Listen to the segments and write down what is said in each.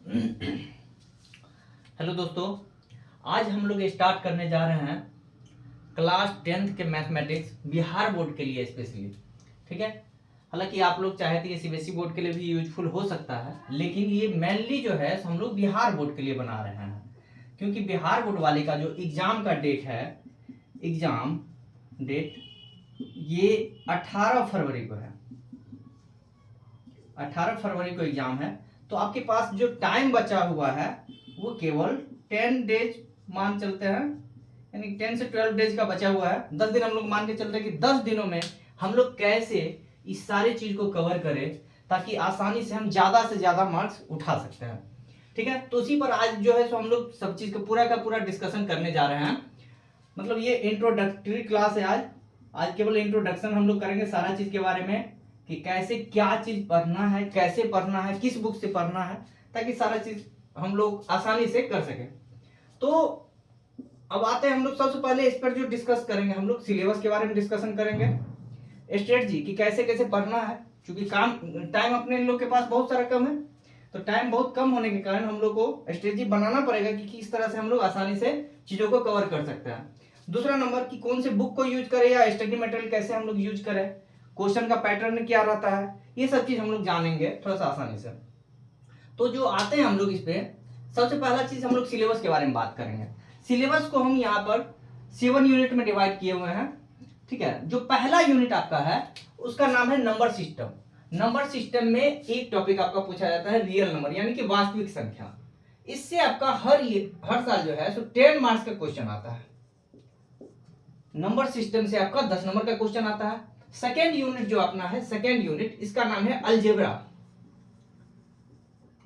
Hello दोस्तों, आज हम लोग स्टार्ट करने जा रहे हैं क्लास 10th के मैथमेटिक्स बिहार बोर्ड के लिए स्पेशली। ठीक है, हालांकि आप लोग चाहे तो ये सीबीएसई बोर्ड के लिए भी यूजफुल हो सकता है, लेकिन ये मेनली जो है हम लोग बिहार बोर्ड के लिए बना रहे हैं, क्योंकि बिहार बोर्ड वाले का जो एग्जाम का डेट है, एग्जाम डेट ये 18 फरवरी को है। 18 फरवरी को एग्जाम है, तो आपके पास जो टाइम बचा हुआ है वो केवल 10 डेज मान चलते हैं, यानी 10 से 12 डेज का बचा हुआ है। 10 दिन हम लोग मान के चलते हैं कि 10 दिनों में हम लोग कैसे इस सारी चीज को कवर करें ताकि आसानी से हम ज्यादा से ज्यादा मार्क्स उठा सकते हैं। ठीक है, तो उसी पर आज जो है सो हम लोग सब चीज का पूरा डिस्कशन करने जा रहे हैं। मतलब ये इंट्रोडक्टरी क्लास है। आज केवल इंट्रोडक्शन हम लोग करेंगे सारा चीज के बारे में कि कैसे क्या चीज पढ़ना है, कैसे पढ़ना है, किस बुक से पढ़ना है, ताकि सारा चीज हम लोग आसानी से कर सके। तो अब आते हैं हम लोग सबसे पहले इस पर जो डिस्कस करेंगे, हम लोग सिलेबस के बारे में डिस्कशन करेंगे, स्ट्रेटजी कि कैसे कैसे पढ़ना है। क्योंकि टाइम अपने लोग के पास बहुत सारा कम है, तो टाइम बहुत कम होने के कारण हम लोग को स्ट्रेटजी बनाना पड़ेगा कि किस तरह से हम लोग आसानी से चीजों को कवर कर सकते हैं। दूसरा नंबर कि कौन से बुक को यूज करें या स्टडी मटेरियल कैसे हम लोग यूज करें, क्वेश्चन का पैटर्न क्या रहता है, ये सब चीज हम लोग जानेंगे थोड़ा सा आसानी से। तो जो आते हैं हम लोग इस पे, सबसे पहला चीज हम लोग सिलेबस के बारे में बात करेंगे। सिलेबस को हम यहाँ पर 7 यूनिट में डिवाइड किए हुए हैं। ठीक है, जो पहला यूनिट आपका है उसका नाम है नंबर सिस्टम। नंबर सिस्टम में एक टॉपिक आपका पूछा जाता है रियल नंबर, यानी कि वास्तविक संख्या। इससे आपका हर साल जो है सो 10 मार्क्स का क्वेश्चन आता है। नंबर सिस्टम से आपका 10 नंबर का क्वेश्चन आता है। सेकेंड यूनिट जो अपना है, सेकेंड यूनिट, इसका नाम है अलजेब्रा,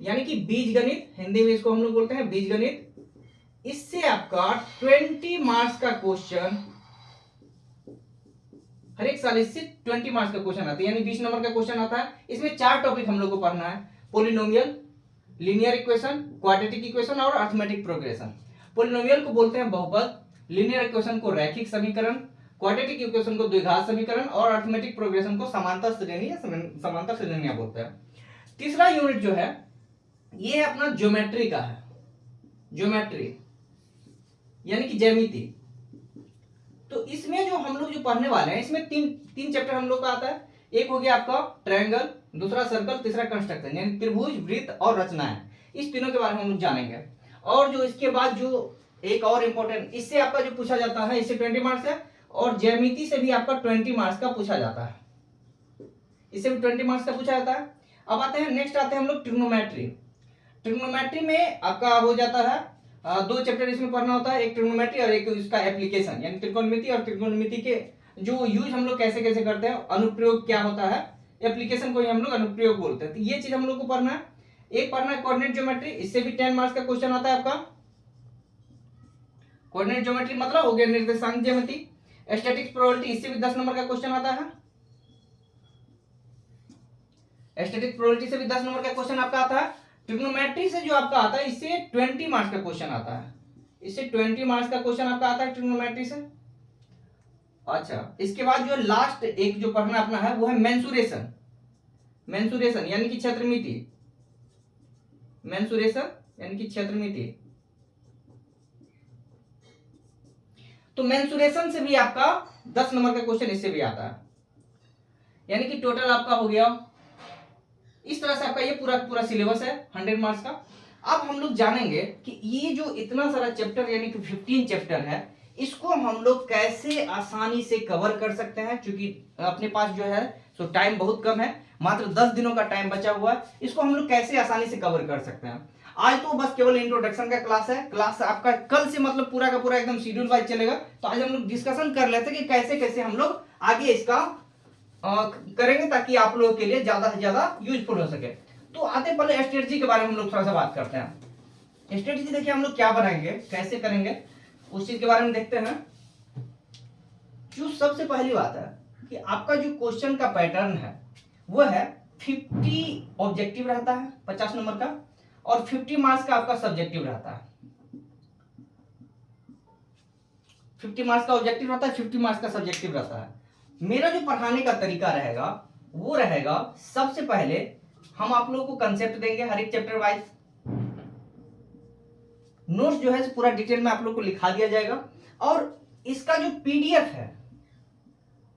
यानी कि बीजगणित, हिंदी में इसको हम लोग बोलते हैं बीजगणित। इससे आपका 20 मार्क्स का क्वेश्चन, हर एक साल इससे 20 मार्क्स का क्वेश्चन आता है, यानी 20 नंबर का क्वेश्चन आता है। इसमें 4 टॉपिक हम लोग को पढ़ना है: polynomial, linear equation, quadratic equation और अरिथमेटिक प्रोग्रेशन। पोलिनोमियल को बोलते हैं बहुपद, लीनियर इक्वेशन को रैखिक समीकरण, क्वाड्रेटिक इक्वेशन को द्विघात समीकरण और अरिथमेटिक प्रोग्रेशन को समांतर श्रेणी या समांतर श्रेणियां बोलते हैं। तीसरा यूनिट जो है ये है अपना ज्योमेट्री का है, ज्योमेट्री यानी कि ज्यामिति। तो इसमें जो हम लोग जो पढ़ने वाले हैं, इसमें तीन चैप्टर हम लोग का आता है। एक हो गया आपका ट्रायंगल, दूसरा सर्कल, तीसरा कंस्ट्रक्शन, यानी त्रिभुज, वृत्त और रचनाएं। इस तीनों के बारे में हम लोग जानेंगे। और जो इसके बाद जो एक और इंपॉर्टेंट, इससे आपका जो पूछा जाता है, इससे 20 मार्क्स है, और ज्यामिति से भी आपका 20 मार्क्स का पूछा जाता है, इससे भी 20 मार्क्स का पूछा जाता है। अब आते हैं नेक्स्ट, आते हैं हम लोग ट्रिग्नोमेट्री। ट्रिग्नोमेट्री में आपका हो जाता है 2 चैप्टर इसमें पढ़ना होता है, एक ट्रिग्नोमेट्री और एक इसका एप्लीकेशन, यानी त्रिकोणमिति और त्रिकोणमिति के जो यूज हम लोग कैसे कैसे करते हैं, अनुप्रयोग क्या होता है, एप्लीकेशन को ही हम लोग अनुप्रयोग बोलते हैं। तो ये चीज हम लोग को पढ़ना है। एक पढ़ना है कोऑर्डिनेट ज्योमेट्री, इससे भी 10 मार्क्स का क्वेश्चन आता है आपका। कोऑर्डिनेट ज्योमेट्री मतलब हो गया निर्देशांक ज्यामिति। स्टैटिक्स प्रोबेबिलिटी, इससे भी 10 नंबर का क्वेश्चन आता है। स्टैटिक्स प्रोबेबिलिटी से भी 10 नंबर का क्वेश्चन आपका आता है। ट्रिग्नोमेट्री से जो आपका आता है, इससे 20 मार्क्स का क्वेश्चन आता है, इससे 20 मार्क्स का क्वेश्चन आपका आता है ट्रिग्नोमेट्री से। अच्छा, इसके बाद जो लास्ट एक जो पढ़ना अपना है वो है मेंसुरेशन। मेंसुरेशन यानी कि क्षेत्रमिति, मेंसुरेशन यानी कि क्षेत्रमिति। तो मेंसुरेशन से भी आपका 10 नंबर का क्वेश्चन इससे भी आता है, यानी कि टोटल आपका हो गया। इस तरह से आपका ये पूरा सिलेबस है 100 मार्क्स का। अब हम लोग जानेंगे कि ये जो इतना सारा चैप्टर यानी कि 15 चैप्टर है, इसको हम लोग कैसे आसानी से कवर कर सकते हैं। क्योंकि अपने पास जो है सो टाइम बहुत कम है, मात्र 10 दिनों का टाइम बचा हुआ है। इसको हम लोग कैसे आसानी से कवर कर सकते हैं। आज तो बस केवल इंट्रोडक्शन का क्लास है, क्लास आपका कल से मतलब पूरा का पूरा एकदम शेड्यूल वाइज चलेगा। तो आज हम लोग डिस्कशन कर लेते हैं कि कैसे कैसे हम लोग आगे इसका करेंगे ताकि आप लोगों के लिए ज्यादा से ज्यादा यूजफुल हो सके। तो आते पहले स्ट्रेटजी के बारे में हम लोग थोड़ा सा बात करते हैं। स्ट्रेटजी देखिए हम लोग क्या बनाएंगे, कैसे करेंगे, उस चीज के बारे में देखते हैं। जो सबसे पहली बात है कि आपका जो क्वेश्चन का पैटर्न है वो है 50 ऑब्जेक्टिव रहता है 50 नंबर का, और 50 मार्क्स का आपका सब्जेक्टिव रहता है। 50 मार्क्स का ऑब्जेक्टिव रहता है, 50 मार्क्स का सब्जेक्टिव रहता है। मेरा जो पढ़ाने का तरीका रहेगा वो रहेगा, सबसे पहले हम आप लोगों को कंसेप्ट देंगे हर एक चैप्टर वाइज। नोट्स जो है पूरा डिटेल में आप लोग को लिखा दिया जाएगा। और इसका जो पीडीएफ है,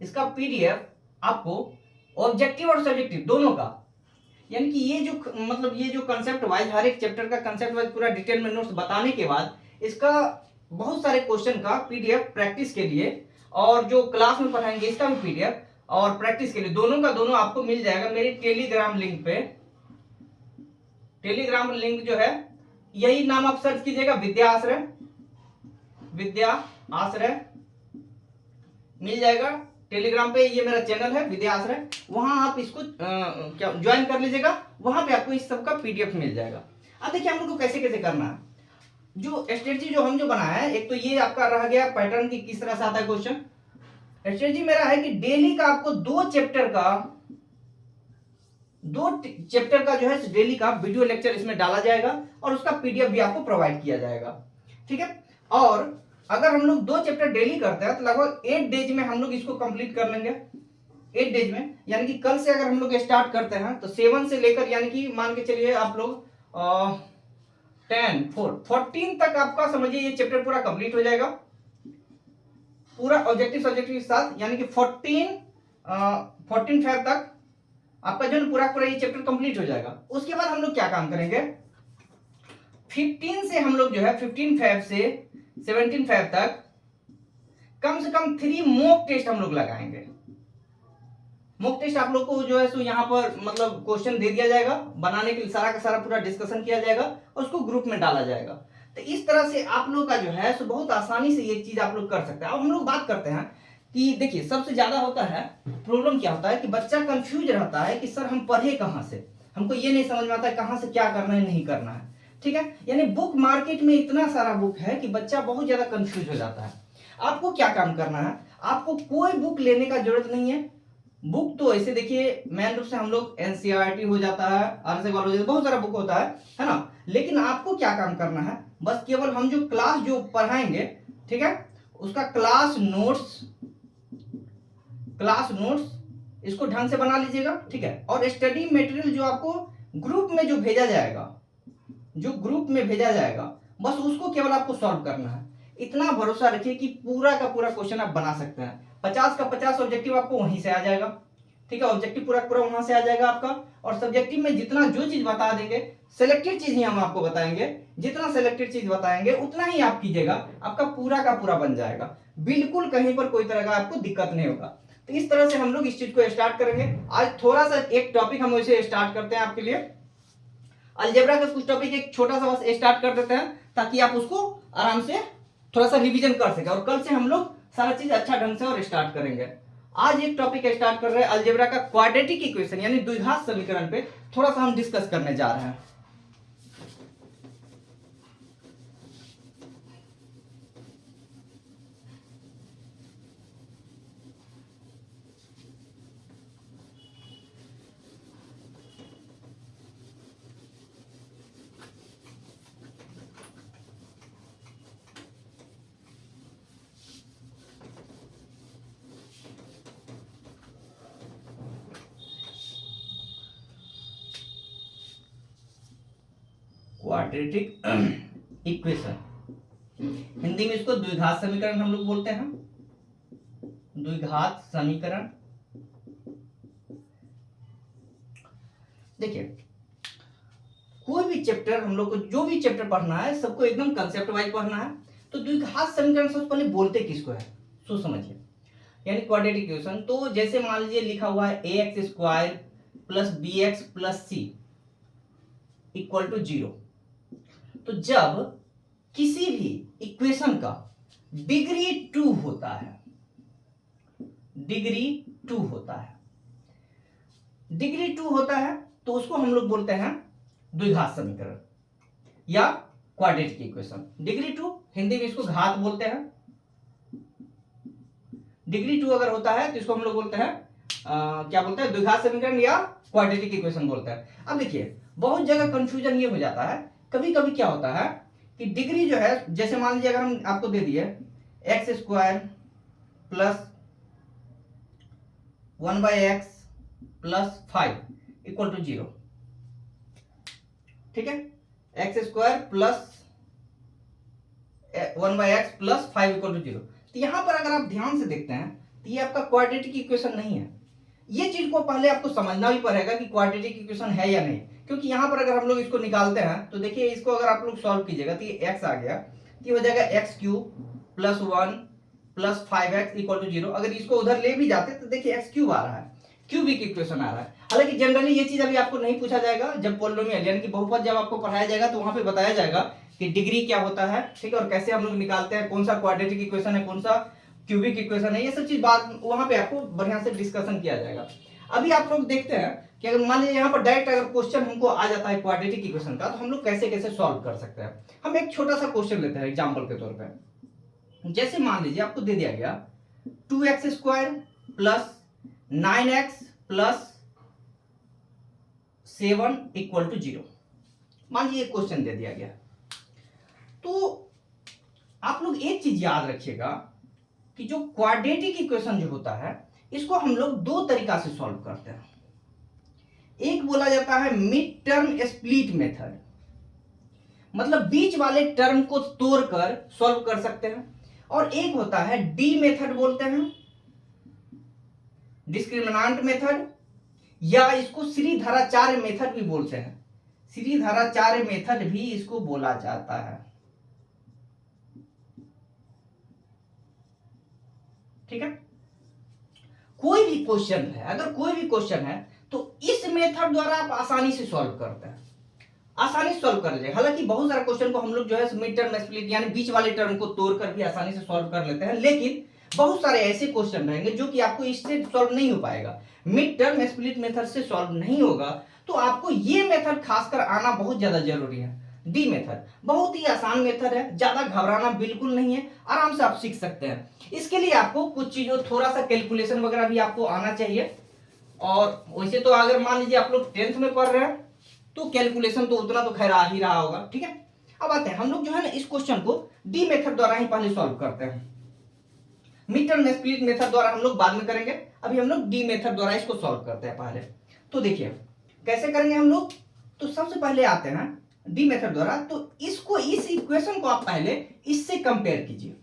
इसका पीडीएफ आपको ऑब्जेक्टिव और सब्जेक्टिव दोनों का, यानी कि ये जो मतलब ये जो कंसेप्ट वाइज हर एक चैप्टर का कंसेप्ट वाइज पूरा डिटेल में नोट्स बताने के बाद इसका बहुत सारे क्वेश्चन का पीडीएफ प्रैक्टिस के लिए और जो क्लास में पढ़ाएंगे इसका भी पीडीएफ और प्रैक्टिस के लिए दोनों का दोनों आपको मिल जाएगा मेरे टेलीग्राम लिंक पे। टेलीग्राम लिंक जो है यही नाम आप सर्च कीजिएगा, विद्या आश्रय, विद्या आश्रय मिल जाएगा टेलीग्राम पे। ये मेरा चैनल है विद्या आश्रय, वहां आप इसको क्या ज्वाइन कर लीजिएगा, वहां पे आपको इस सब का पीडीएफ मिल जाएगा। अब देखिए हम लोग को कैसे कैसे करना है। जो स्ट्रेटजी जो हम जो बनाया है, एक तो ये आपका रह गया पैटर्न की किस तरह से आता है क्वेश्चन। स्ट्रेटजी मेरा है कि डेली का आपको दो चैप्टर का जो है डेली का वीडियो लेक्चर इसमें डाला जाएगा और उसका पीडीएफ भी आपको प्रोवाइड किया जाएगा, ठीक है। और अगर हम लोग 2 चैप्टर डेली करते हैं तो लगभग 8 डेज में हम लोग इसको कंप्लीट कर लेंगे। 8 डेज में, यानी कि कल से अगर हम लोग स्टार्ट करते हैं तो 7 से लेकर यानी कि मान के चलिए आप लोग 14 तक आपका समझिए ये चैप्टर पूरा कंप्लीट हो जाएगा, पूरा ऑब्जेक्टिव सब्जेक्टिव के साथ, यानी कि 14 फेब तक आपका जो पूरा ये चैप्टर कंप्लीट हो जाएगा। उसके बाद हम लोग क्या काम करेंगे, 15 से हम लोग जो है 15 फेब से 17 फेब तक कम से कम 3 मॉक टेस्ट हम लोग लगाएंगे। मॉक टेस्ट आप लोग को जो है सो यहाँ पर मतलब क्वेश्चन दे दिया जाएगा, बनाने के लिए सारा का सारा पूरा डिस्कशन किया जाएगा और उसको ग्रुप में डाला जाएगा। तो इस तरह से आप लोग का जो है सो बहुत आसानी से ये चीज आप लोग कर सकते हैं। अब हम लोग बात करते हैं कि देखिए सबसे ज्यादा होता है प्रॉब्लम क्या होता है कि बच्चा कंफ्यूज रहता है कि सर हम पढ़े कहाँ से, हमको ये नहीं समझ में आता है कहाँ से क्या करना है नहीं करना है, ठीक है। यानी बुक मार्केट में इतना सारा बुक है कि बच्चा बहुत ज्यादा कंफ्यूज हो जाता है। आपको क्या काम करना है, आपको कोई बुक लेने का जरूरत नहीं है। बुक तो ऐसे देखिए मेन रूप से हम लोग एनसीईआरटी हो जाता है, आरएसए हो जाता है, बहुत सारा बुक होता है ना। लेकिन आपको क्या काम करना है, बस केवल हम जो क्लास जो पढ़ाएंगे, ठीक है, उसका क्लास नोट्स इसको ढंग से बना लीजिएगा, ठीक है। और स्टडी मटेरियल जो आपको ग्रुप में जो भेजा जाएगा, बस उसको केवल आपको सॉल्व करना है। इतना भरोसा रखिए कि पूरा का पूरा क्वेश्चन आप बना सकते हैं। 50 का 50 ऑब्जेक्टिव आपको वहीं से आ जाएगा, ठीक है। ऑब्जेक्टिव पूरा पूरा वहां से आ जाएगा आपका। और सब्जेक्टिव में जितना जो चीज बता देंगे, सिलेक्टेड चीज ही हम आपको बताएंगे, जितना सिलेक्टेड चीज बताएंगे उतना ही आप कीजिएगा, आपका पूरा का पूरा बन जाएगा। बिल्कुल कहीं पर कोई तरह का आपको दिक्कत नहीं होगा। तो इस तरह से हम लोग इस चीज को स्टार्ट करेंगे। आज थोड़ा सा एक टॉपिक हम वैसे स्टार्ट करते हैं आपके लिए, अलजेब्रा का कुछ टॉपिक एक छोटा सा बस स्टार्ट कर देते हैं ताकि आप उसको आराम से थोड़ा सा रिवीजन कर सके। और कल से हम लोग सारा चीज अच्छा ढंग से और स्टार्ट करेंगे। आज एक टॉपिक स्टार्ट कर रहे हैं अलजेब्रा का क्वाड्रेटिक इक्वेशन यानी द्विघात समीकरण पे थोड़ा सा हम डिस्कस करने जा रहे हैं। क्वाड्रेटिक इक्वेशन, हिंदी में इसको द्विघात समीकरण हम लोग बोलते हैं। द्विघात समीकरण, देखिए कोई भी चैप्टर हम लोग को जो भी चैप्टर पढ़ना है सबको एकदम कंसेप्ट वाइज पढ़ना है। तो द्विघात समीकरण सबसे पहले बोलते किसको है सो समझिए, यानी क्वाड्रेटिक इक्वेशन। तो जैसे मान लीजिए लिखा हुआ है ax square plus bx plus c equal to 0। तो जब किसी भी इक्वेशन का डिग्री 2 होता है, डिग्री 2 होता है तो उसको हम लोग बोलते हैं द्विघात समीकरण या क्वाड्रेटिक इक्वेशन। डिग्री 2 हिंदी में इसको घात बोलते हैं। डिग्री 2 अगर होता है तो इसको हम लोग बोलते हैं क्या बोलते हैं, द्विघात समीकरण या क्वाड्रेटिक इक्वेशन बोलते हैं। अब देखिए बहुत जगह कंफ्यूजन ये हो जाता है, कभी कभी क्या होता है कि डिग्री जो है, जैसे मान लीजिए अगर हम आपको दे दिए x square plus 1/x plus 5 equal to 0, ठीक है। X square plus 1/x plus 5 equal to 0। तो यहाँ पर अगर आप ध्यान से देखते हैं तो ये आपका क्वाड्रेटिक इक्वेशन नहीं है। ये चीज को पहले आपको समझना भी पड़ेगा कि क्वाड्रेटिक इक्वेशन है या नहीं, क्योंकि यहाँ पर अगर हम लोग इसको निकालते हैं तो देखिए इसको अगर आप लोग सॉल्व कीजिएगा तो ये x आ गया, ये हो जाएगा x cube plus 1 plus 5x equal to 0। अगर इसको उधर ले भी जाते तो देखिए एक्स क्यूब आ रहा है, क्यूबिक इक्वेशन आ रहा है। हालांकि जनरली ये चीज अभी आपको नहीं पूछा जाएगा, जब पॉलिनोमियल यानी कि बहुपद जब आपको पढ़ाया जाएगा तो वहां पे बताया जाएगा कि डिग्री क्या होता है, ठीक है, और कैसे हम लोग निकालते हैं, कौन सा क्वाड्रेटिक इक्वेशन है, कौन सा क्यूबिक इक्वेशन है, ये सब चीज बात वहां पे आपको बढ़िया से डिस्कशन किया जाएगा। अभी आप लोग देखते हैं कि अगर मान लीजिए यहाँ पर डायरेक्ट अगर क्वेश्चन हमको आ जाता है क्वाड्रेटिक इक्वेशन का, तो हम लोग कैसे कैसे सॉल्व कर सकते हैं। हम एक छोटा सा क्वेश्चन लेते हैं एग्जाम्पल के तौर पर। जैसे मान लीजिए आपको दे दिया गया 2x² plus 9x plus 7 equal to 0। मान लीजिए क्वेश्चन दे दिया गया, तो आप लोग एक चीज याद रखिएगा कि जो क्वाड्रेटिक इक्वेशन जो होता है इसको हम लोग दो तरीका से सॉल्व करते हैं। एक बोला जाता है मिड टर्म स्प्लिट मेथड, मतलब बीच वाले टर्म को तोड़कर सॉल्व कर सकते हैं, और एक होता है डी मेथड बोलते हैं, डिस्क्रिमिनांट मेथड, या इसको श्रीधराचार्य मेथड भी बोलते हैं। श्रीधराचार्य मेथड भी इसको बोला जाता है, ठीक है। कोई भी क्वेश्चन है, अगर कोई भी क्वेश्चन है तो इस मेथड द्वारा आप आसानी से सॉल्व करते हैं, आसानी से सॉल्व कर लीजिए। हालांकि बहुत सारे क्वेश्चन को हम लोग जो है मिड टर्म स्प्लिट यानी बीच वाले टर्म को तोड़कर भी आसानी से सॉल्व कर लेते हैं, लेकिन बहुत सारे ऐसे क्वेश्चन रहेंगे जो कि आपको इससे सॉल्व नहीं हो पाएगा, मिड टर्म स्प्लिट मेथड से सॉल्व नहीं होगा। तो आपको ये मेथड खासकर आना बहुत ज्यादा जरूरी है। डी मेथड बहुत ही आसान मेथड है, ज्यादा घबराना बिल्कुल नहीं है, आराम से आप सीख सकते हैं। इसके लिए आपको कुछ चीजों थोड़ा सा कैलकुलेशन वगैरह भी आपको आना चाहिए, और वैसे तो अगर मान लीजिए आप लोग 10th में पढ़ रहे हैं तो कैलकुलेशन तो उतना तो खैर आ ही रहा होगा, ठीक है। अब आते हैं हम लोग जो है ना इस क्वेश्चन को डी मेथड द्वारा ही पहले सॉल्व करते हैं, मिड टर्म स्प्लिट मेथड द्वारा हम लोग बाद में करेंगे, अभी हम लोग डी मेथड द्वारा इसको सॉल्व करते हैं पहले। तो देखिए कैसे करेंगे हम लोग, तो सबसे पहले आते हैं डी मेथड द्वारा, तो इसको इस इक्वेशन को आप पहले इससे कंपेयर कीजिए,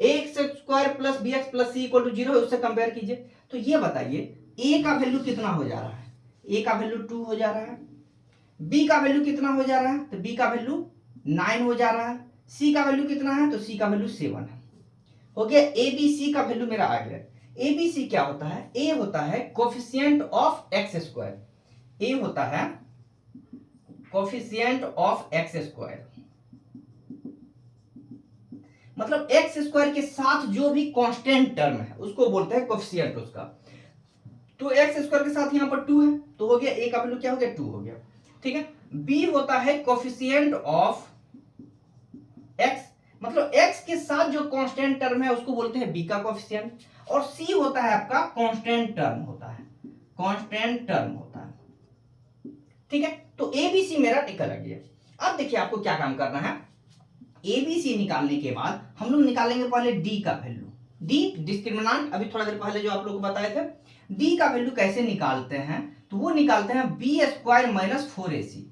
ax² plus bx plus c equal to 0 उससे कंपेयर कीजिए। तो ये बताइए a का वैल्यू कितना हो जा रहा है, a का वैल्यू 2 हो जा रहा है, b का वैल्यू कितना हो जा रहा है, तो b का वैल्यू 9 हो जा रहा है, c का वैल्यू कितना है, तो c का वैल्यू 7 है। हो गया a b c का वैल्यू मेरा आ गया। a b c क्या होता है, a होता है कोफिशिएंट ऑफ x², a होता है कोफिशिएंट ऑफ x², मतलब x² के साथ जो भी कांस्टेंट टर्म है उसको बोलते हैं कोफिशिएंट उसका। तो x² के साथ यहां पर 2 है, तो हो गया a का वैल्यू क्या हो गया, 2 हो गया, ठीक है। b होता है कोफिशिएंट ऑफ x, मतलब x के साथ जो कांस्टेंट टर्म है उसको बोलते हैं b का कोफिशिएंट, और c होता है आपका कांस्टेंट टर्म होता है, कांस्टेंट टर्म होता है, ठीक है। तो a b c मेरा निकल गया। अब देखिए आपको क्या काम करना है, a b c निकालने के बाद हम लोग निकालेंगे पहले d का वैल्यू, d डिस्क्रिमिनेंट अभी थोड़ा देर पहले जो आप लोग को बताए थे। d का वैल्यू कैसे निकालते हैं, तो वो निकालते हैं b² minus 4ac,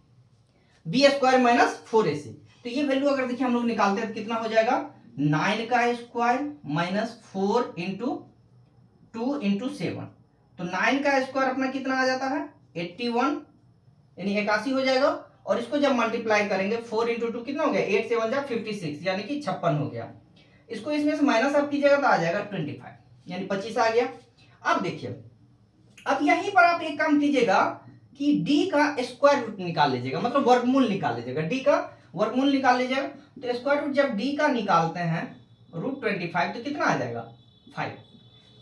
b² minus 4ac। तो ये वैल्यू अगर देखिए हम लोग निकालते हैं तो कितना हो जाएगा, 9 का स्क्वायर माइनस 4 इंटू 2 इंटू 7, तो 9 का स्क्वायर अपना कितना आ जाता है 81 यानी 81 हो जाएगा, और इसको जब मल्टीप्लाई करेंगे 4 इंटू 2 कितना हो गया, 8 से 1 जा 56 यानी कि 56 हो गया। इसको इसमें से माइनस आप कीजिएगा तो आ जाएगा 25 यानी 25 आ गया। अब देखिए अब यहीं पर आप एक काम कीजिएगा कि d का स्क्वायर रूट निकाल लीजिएगा, मतलब वर्गमूल निकाल लीजिएगा, d का वर्गमूल निकाल लीजिएगा। तो स्क्वायर रूट जब d का निकालते हैं √25 तो कितना आ जाएगा 5।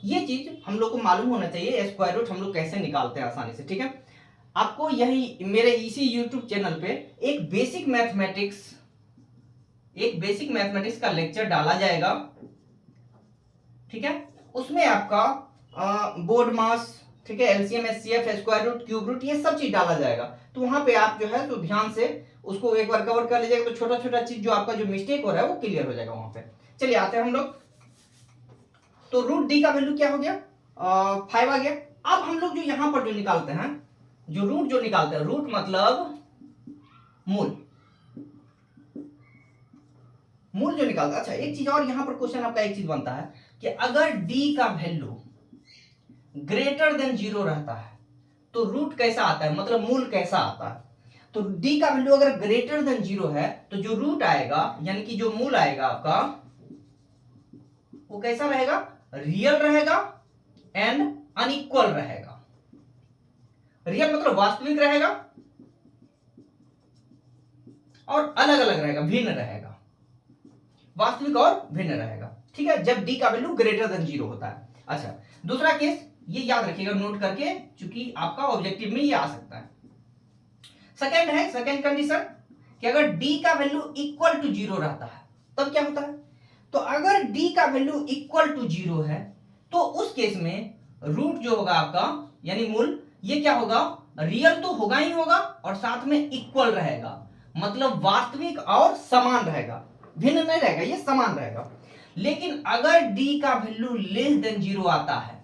ये चीज हम लोग को मालूम होना चाहिए, स्क्वायर रूट हम लोग कैसे निकालते हैं आसानी से, ठीक है। आपको यही मेरे इसी YouTube चैनल पे एक बेसिक मैथमेटिक्स का लेक्चर डाला जाएगा, ठीक है। उसमें आपका बोर्ड मास, ठीक है, LCM HCF square root cube root ये सब चीज डाला जाएगा। तो वहां पे आप जो है तो ध्यान से उसको एक बार कवर कर लीजिएगा, तो छोटा छोटा चीज जो आपका जो मिस्टेक हो रहा है वो क्लियर हो जाएगा वहां पे। चलिए आते हैं हम लोग, तो रूट डी का वैल्यू क्या हो गया 5 आ गया। अब हम लोग जो यहां पर जो निकालते हैं, जो रूट जो निकालते हैं, रूट मतलब मूल, मूल जो निकालता। अच्छा एक चीज और यहाँ पर क्वेश्चन आपका एक चीज बनता है कि अगर डी का वैल्यू ग्रेटर देन 0 रहता है तो रूट कैसा आता है, मतलब मूल कैसा आता है। तो डी का वैल्यू अगर ग्रेटर देन 0 है तो जो रूट आएगा यानी कि जो मूल आएगा आपका वो कैसा रहेगा, रियल रहेगा एंड अनइक्वल रहेगा। रियल मतलब वास्तविक रहेगा और अलग अलग रहेगा, भिन्न रहेगा, वास्तविक और भिन्न रहेगा। ठीक है, जब डी का वैल्यू ग्रेटर देन 0 होता है। अच्छा दूसरा केस ये याद रखिएगा नोट करके, क्योंकि आपका ऑब्जेक्टिव में ये आ सकता है। सेकंड है, सेकंड कंडीशन कि अगर डी का वैल्यू इक्वल टू 0 रहता है तब क्या होता है। तो अगर डी का वैल्यू इक्वल टू 0 है तो उस केस में रूट जो होगा आपका यानी मूल ये क्या होगा, रियल तो होगा ही होगा और साथ में इक्वल रहेगा, मतलब वास्तविक और समान रहेगा, भिन्न नहीं रहेगा, ये समान रहेगा। लेकिन अगर डी का वैल्यू लेस देन 0 आता है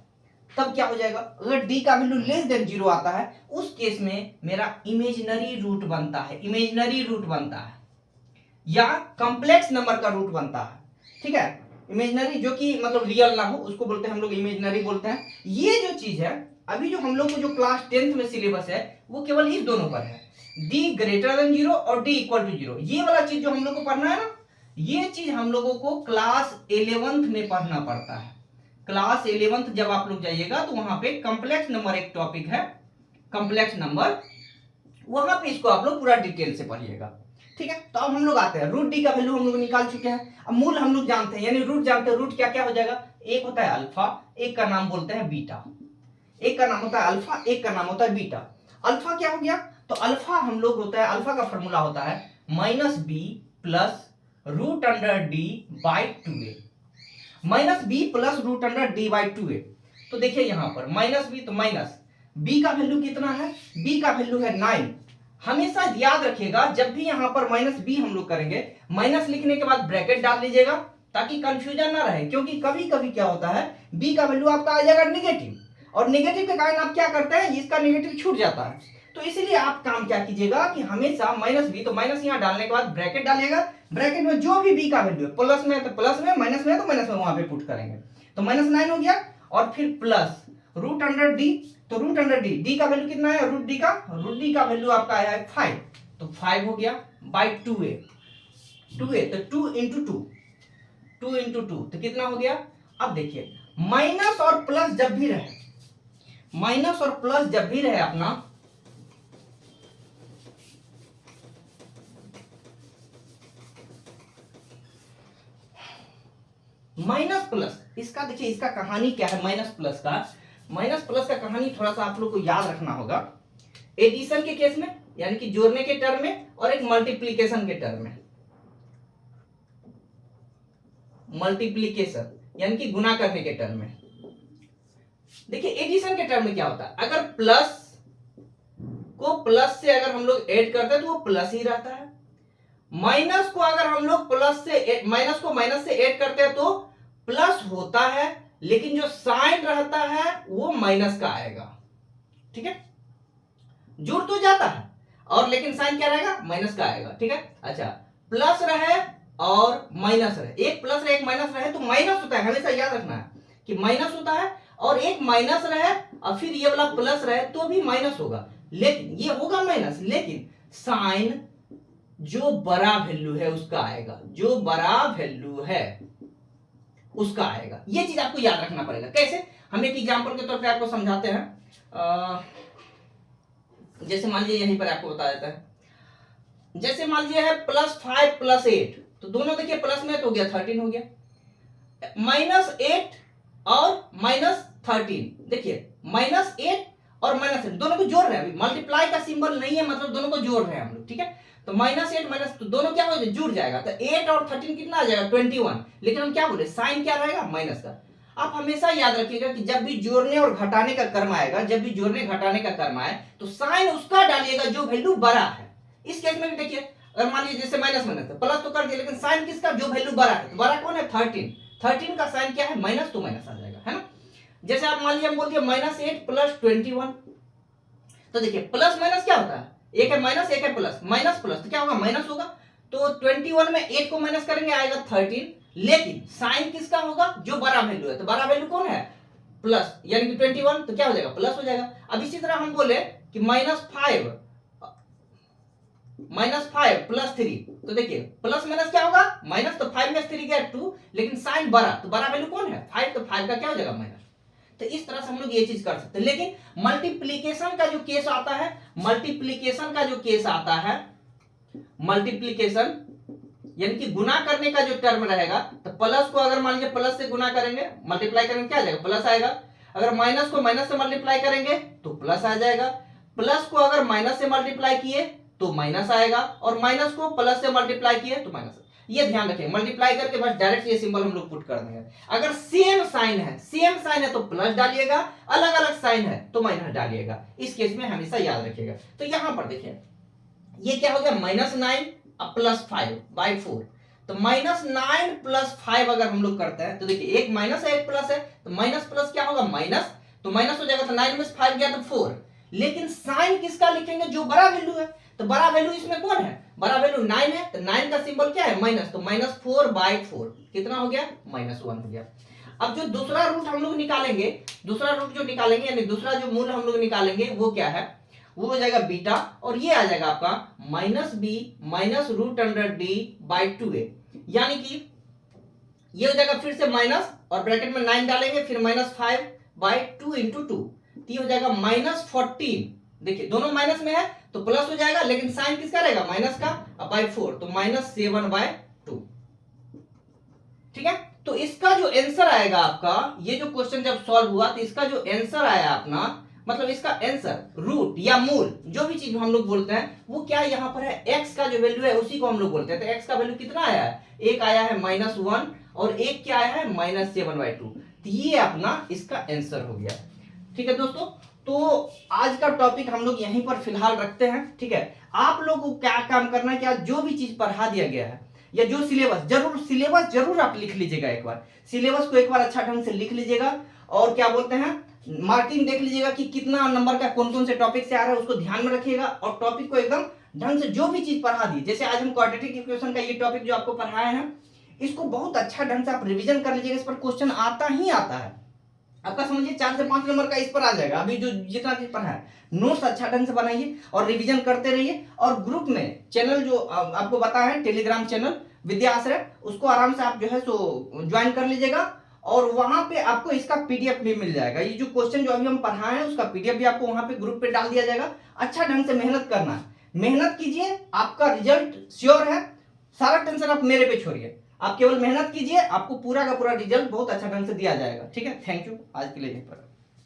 तब क्या हो जाएगा, अगर डी का वैल्यू लेस देन 0 आता है उस केस में मेरा इमेजिनरी रूट बनता है, इमेजिनरी रूट बनता है या कॉम्प्लेक्स नंबर का रूट बनता है। ठीक है, इमेजिनरी जो कि मतलब रियल ना हो उसको बोलते हैं हम लोग इमेजिनरी बोलते हैं। ये जो चीज है अभी जो हम लोग को जो क्लास 10th में सिलेबस है वो केवल इस दोनों पर है, डी ग्रेटर देन 0 और डी इक्वल टू 0। ये वाला चीज जो हम लोग को पढ़ना है ना, ये चीज हम लोगों को क्लास 11th में पढ़ना पड़ता है। क्लास 11th जब आप लोग जाइएगा तो वहां पे कॉम्प्लेक्स नंबर एक टॉपिक है, कॉम्प्लेक्स नंबर, वहां पे इसको आप लोग पूरा डिटेल से पढ़िएगा। ठीक है, तो अब हम लोग आते हैं, रूट डी का वैल्यू हम लोग निकाल चुके हैं, अब मूल हम लोग जानते हैं यानी रूट जानते हैं। रूट क्या क्या हो जाएगा, एक होता है अल्फा, एक का नाम बोलते हैं बीटा, एक का नाम होता है अल्फा, एक का नाम होता है बीटा। अल्फा क्या हो गया, तो अल्फा हम लोग होता है, अल्फा का फॉर्मूला होता है minus b plus root under d by 2a, minus b plus root under d by 2a। तो देखिए यहां पर माइनस बी, तो माइनस बी का वैल्यू कितना है, बी का वैल्यू है 9। हमेशा याद रखिएगा जब भी यहां पर माइनस बी हम लोग करेंगे, माइनस लिखने के बाद ब्रैकेट डाल लीजिएगा ताकि कंफ्यूजन ना रहे, क्योंकि कभी कभी क्या होता है बी का वैल्यू आपका आ जाएगा नेगेटिव और नेगेटिव के कारण आप क्या करते हैं इसका नेगेटिव छूट जाता है। तो इसीलिए आप काम क्या कीजिएगा कि हमेशा माइनस बी, तो माइनस यहां डालने के बाद ब्रैकेट डालिएगा, ब्रैकेट में जो भी बी का वैल्यू है प्लस में तो प्लस में, माइनस में तो माइनस में वहां पे पुट करेंगे। तो माइनस 9 हो गया और फिर प्लस रूट अंडर डी, तो रूट अंडर डी, डी का वैल्यू कितना है रूट डी का, रूट डी का वैल्यू आपका आया है 5, तो 5 हो गया बाई 2a, 2a तो 2 इंटू 2, 2 इंटू 2 तो कितना हो गया। अब देखिए माइनस और प्लस जब भी रहे, माइनस और प्लस जब भी रहे अपना, माइनस प्लस, इसका देखिए इसका कहानी क्या है, माइनस प्लस का कहानी थोड़ा सा आप लोग को याद रखना होगा। एडिशन के केस में यानी कि जोड़ने के टर्म में और एक मल्टीप्लीकेशन के टर्म में, मल्टीप्लीकेशन यानी कि गुना करने के टर्म में। देखिए एडिशन के टर्म में क्या होता है, अगर प्लस को प्लस से अगर हम लोग ऐड करते हैं तो वो प्लस ही रहता है, माइनस को अगर हम लोग प्लस से, माइनस को माइनस से ऐड करते हैं तो प्लस होता है, लेकिन जो साइन रहता है वो माइनस का आएगा। ठीक है, जुड़ तो जाता है और लेकिन साइन क्या रहेगा, माइनस का आएगा। ठीक है, अच्छा प्लस रहे और माइनस रहे, एक प्लस रहे एक माइनस रहे तो माइनस होता है, हमेशा याद रखना है कि माइनस होता है, और एक माइनस रहे और फिर ये वाला प्लस रहे तो भी माइनस होगा, लेकिन ये होगा माइनस, लेकिन साइन जो बड़ा वैल्यू है उसका आएगा, जो बड़ा वैल्यू है उसका आएगा। ये चीज आपको याद रखना पड़ेगा। कैसे, हम एक एग्जांपल के तौर पे आपको समझाते हैं। जैसे मान लीजिए यहीं पर आपको बता देता है, जैसे मान लीजिए है +5 + 8, तो दोनों देखिए प्लस में तो हो गया 13 हो गया, -8 और -13, देखिए -8 और -8 दोनों को जोड़ रहे हैं, अभी मल्टीप्लाई का सिंबल नहीं है, मतलब दोनों को जोड़ रहे हैं हम लोग। ठीक है, तो -8 माइनस, तो दोनों क्या हो जाए, जुड़ जाएगा, तो 8 और 13 कितना आ जाएगा 21, लेकिन हम क्या बोले साइन क्या रहेगा माइनस का। आप हमेशा याद रखिएगा कि जब भी जोड़ने और घटाने का कर्म आएगा, जब भी जोड़ने घटाने का कर्म आए तो साइन उसका डालिएगा जो वैल्यू बड़ा है। इस केस में भी देखिए, अगर मान लीजिए जैसे माइनस माइनस प्लस तो कर दिया, लेकिन साइन किसका, जो वैल्यू बड़ा है, तो बड़ा कौन है 13 का साइन क्या है माइनस, तो माइनस आ जाएगा, है ना। जैसे आप मान लीजिए हम बोल दिए -8 + 21, तो देखिए प्लस माइनस क्या होता है, एक है माइनस एक है प्लस, माइनस प्लस तो क्या होगा माइनस होगा, तो 21 में 8 को माइनस करेंगे आएगा 13, लेकिन साइन किसका होगा, जो बड़ा वैल्यू है, तो बड़ा वैल्यू कौन है, प्लस, यानी कि 21, तो क्या हो जाएगा, प्लस हो जाएगा। अब इसी तरह हम बोले कि -5 प्लस 3, तो देखिए प्लस माइनस क्या होगा, माइनस, तो 5 में 3 गया 2, लेकिन साइन बड़ा, तो बड़ा वैल्यू कौन है 5, तो 5 का क्या हो जाएगा माइनस। तो इस तरह से हम लोग ये चीज कर सकते हैं। लेकिन मल्टीप्लीकेशन का जो केस आता है, मल्टीप्लीकेशन यानी कि गुना करने का जो टर्म रहेगा, तो प्लस को अगर मान लीजिए प्लस से गुना करेंगे, मल्टीप्लाई करेंगे, क्या आ जाएगा, प्लस आएगा। अगर माइनस को माइनस से मल्टीप्लाई करेंगे तो प्लस आ जाएगा। प्लस को अगर माइनस से मल्टीप्लाई किए तो माइनस आएगा, और माइनस को प्लस से मल्टीप्लाई किए तो माइनस। ये ध्यान रखें, मल्टीप्लाई करके बस डायरेक्ट ये सिंबल हम लोग पुट कर देंगे। अगर सेम साइन है तो प्लस डालिएगा, अलग अलग साइन है तो माइनस डालिएगा। इस केस में हमेशा याद रखिएगा। तो यहां पर देखिए ये क्या हो गया, -9 प्लस 5/4, तो -9 प्लस 5 अगर हम लोग करते हैं तो देखिए एक माइनस है एक प्लस है, तो माइनस प्लस क्या होगा माइनस, तो माइनस हो जाएगा, तो 9 में 5 गया तो 4। लेकिन साइन किसका लिखेंगे, जो बड़ा वैल्यू है, तो बड़ा वैल्यू इसमें कौन है, बड़ा वैल्यू 9 है, तो 9 का सिंबल क्या है माइनस, तो -4/4 कितना हो गया, -1 हो गया। अब जो दूसरा रूट हम लोग निकालेंगे, यानी दूसरा जो मूल हम लोग निकालेंगे वो क्या है, वो हो जाएगा बीटा, और ये आ जाएगा आपका -b -√d/2a, यानी कि ये हो जाएगा फिर से माइनस, और ब्रैकेट में 9 डालेंगे, फिर -5/2 × 2, तो ये हो जाएगा -14। देखिए दोनों माइनस में है तो प्लस हो जाएगा, लेकिन साइन किसका रहेगा माइनस का, /4, तो -7/2। ठीक है, तो इसका जो आंसर आएगा आपका, ये जो क्वेश्चन जब सॉल्व हुआ तो इसका जो आंसर आया अपना, मतलब इसका आंसर, रूट या मूल, जो भी चीज हम लोग बोलते हैं वो क्या यहाँ पर है, x का जो वैल्यू है उसी को हम लोग बोलते हैं। तो x का वैल्यू कितना आया है, एक आया है -1, और एक क्या आया है -7/2, तो ये अपना इसका आंसर हो गया। ठीक है दोस्तों, तो आज का टॉपिक हम लोग यहीं पर फिलहाल रखते हैं। ठीक है, आप लोग को क्या काम करना है, क्या जो भी चीज पढ़ा दिया गया है या जो सिलेबस जरूर आप लिख लीजिएगा, एक बार सिलेबस को एक बार अच्छा ढंग से लिख लीजिएगा, और क्या बोलते हैं मार्किंग देख लीजिएगा कि कितना नंबर का कौन कौन से टॉपिक से आ रहा है, उसको ध्यान में रखिएगा, और टॉपिक को एकदम ढंग से, जो भी चीज पढ़ा दी, जैसे आज हम क्वाड्रेटिक इक्वेशन का ये टॉपिक जो आपको पढ़ाए हैं, इसको बहुत अच्छा ढंग से आप रिवीजन कर लीजिएगा। इस पर क्वेश्चन आता ही आता है आपका, समझिए 4 से 5 नंबर का इस पर आ जाएगा। अभी जो जितना चीज पढ़ा है, नोट्स अच्छा ढंग से बनाइए और रिवीजन करते रहिए, और ग्रुप में चैनल जो आपको बताया है टेलीग्राम चैनल विद्याश्रय, उसको आराम से आप जो है सो ज्वाइन कर लीजिएगा, और वहां पे आपको इसका पीडीएफ भी मिल जाएगा। ये जो क्वेश्चन जो अभी हम पढ़ाए हैं उसका पीडीएफ भी आपको वहां पे ग्रुप पे डाल दिया जाएगा। अच्छा ढंग से मेहनत करना है, मेहनत कीजिए, आपका रिजल्ट श्योर है। सारा टेंशन आप मेरे पे छोड़िए, आप केवल मेहनत कीजिए, आपको पूरा का पूरा रिजल्ट बहुत अच्छा ढंग से दिया जाएगा। ठीक है, थैंक यू आज के लिए।